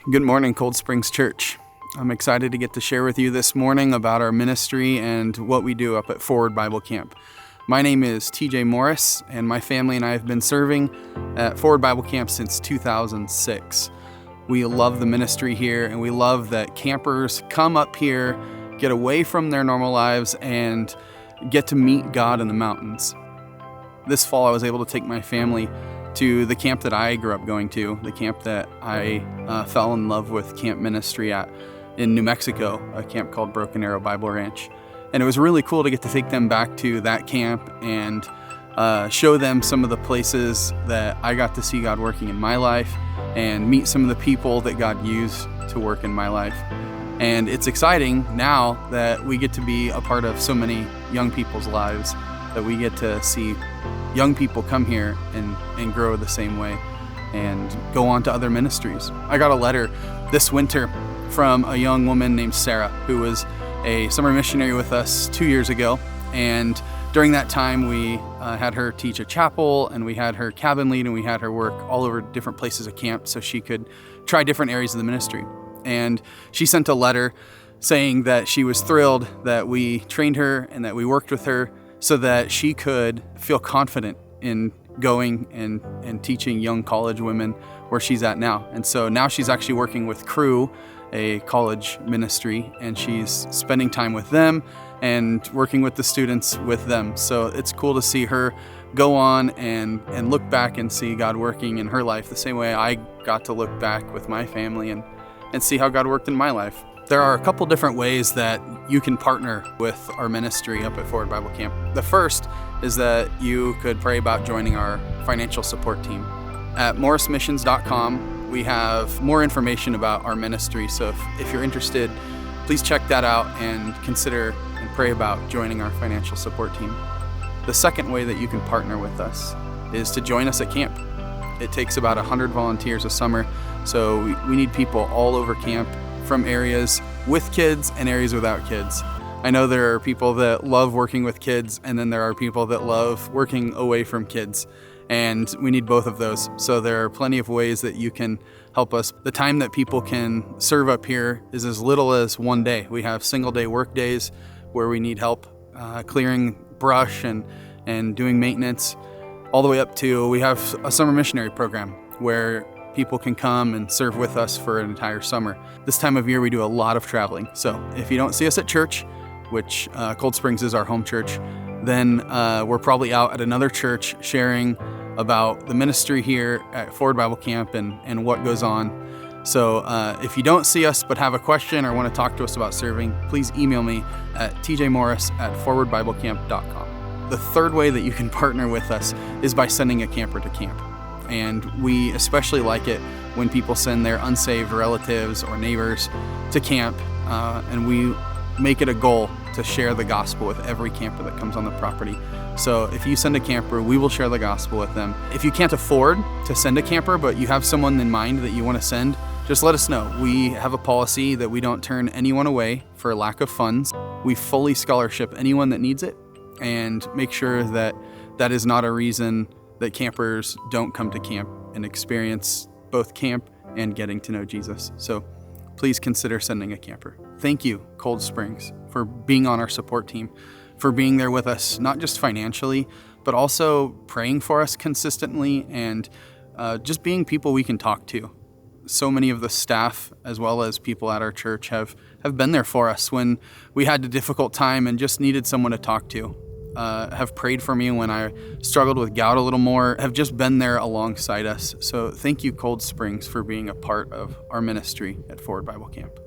Good morning, Cold Springs Church. I'm excited to get to share with you this morning about our ministry and what we do up at Forward Bible Camp. My name is TJ Morris, and my family and I have been serving at Forward Bible Camp since 2006. We love the ministry here, and we love that campers come up here, get away from their normal lives, and get to meet God in the mountains. This fall, I was able to take my family to the camp that I grew up going to, the camp that I fell in love with camp ministry at in New Mexico, a camp called Broken Arrow Bible Ranch. And it was really cool to get to take them back to that camp and show them some of the places that I got to see God working in my life and meet some of the people that God used to work in my life. And it's exciting now that we get to be a part of so many young people's lives, that we get to see young people come here and grow the same way and go on to other ministries. I got a letter this winter from a young woman named Sarah, who was a summer missionary with us 2 years ago. And during that time, we had her teach a chapel, and we had her cabin lead, and we had her work all over different places at camp so she could try different areas of the ministry. And she sent a letter saying that she was thrilled that we trained her and that we worked with her so that she could feel confident in going and teaching young college women where she's at now. And so now she's actually working with Cru, a college ministry, and she's spending time with them and working with the students with them. So it's cool to see her go on and look back and see God working in her life the same way I got to look back with my family and see how God worked in my life. There are a couple different ways that you can partner with our ministry up at Forward Bible Camp. The first is that you could pray about joining our financial support team. At morrismissions.com, we have more information about our ministry, so if you're interested, please check that out and consider and pray about joining our financial support team. The second way that you can partner with us is to join us at camp. It takes about 100 volunteers a summer, so we need people all over camp, from areas with kids and areas without kids. I know there are people that love working with kids, and then there are people that love working away from kids, and we need both of those. So there are plenty of ways that you can help us. The time that people can serve up here is as little as one day. We have single day work days where we need help clearing brush and doing maintenance, all the way up to we have a summer missionary program where people can come and serve with us for an entire summer. This time of year, we do a lot of traveling. So if you don't see us at church, which Cold Springs is our home church, then we're probably out at another church sharing about the ministry here at Forward Bible Camp and what goes on. So if you don't see us but have a question or want to talk to us about serving, please email me at tjmorris@forwardbiblecamp.com. The third way that you can partner with us is by sending a camper to camp. And we especially like it when people send their unsaved relatives or neighbors to camp, and we make it a goal to share the gospel with every camper that comes on the property. So if you send a camper, we will share the gospel with them. If you can't afford to send a camper, but you have someone in mind that you want to send, just let us know. We have a policy that we don't turn anyone away for lack of funds. We fully scholarship anyone that needs it and make sure that that is not a reason that campers don't come to camp and experience both camp and getting to know Jesus. So please consider sending a camper. Thank you, Cold Springs, for being on our support team, for being there with us, not just financially, but also praying for us consistently and just being people we can talk to. So many of the staff, as well as people at our church, have been there for us when we had a difficult time and just needed someone to talk to. Have prayed for me when I struggled with gout a little more, have just been there alongside us. So thank you, Cold Springs, for being a part of our ministry at Forward Bible Camp.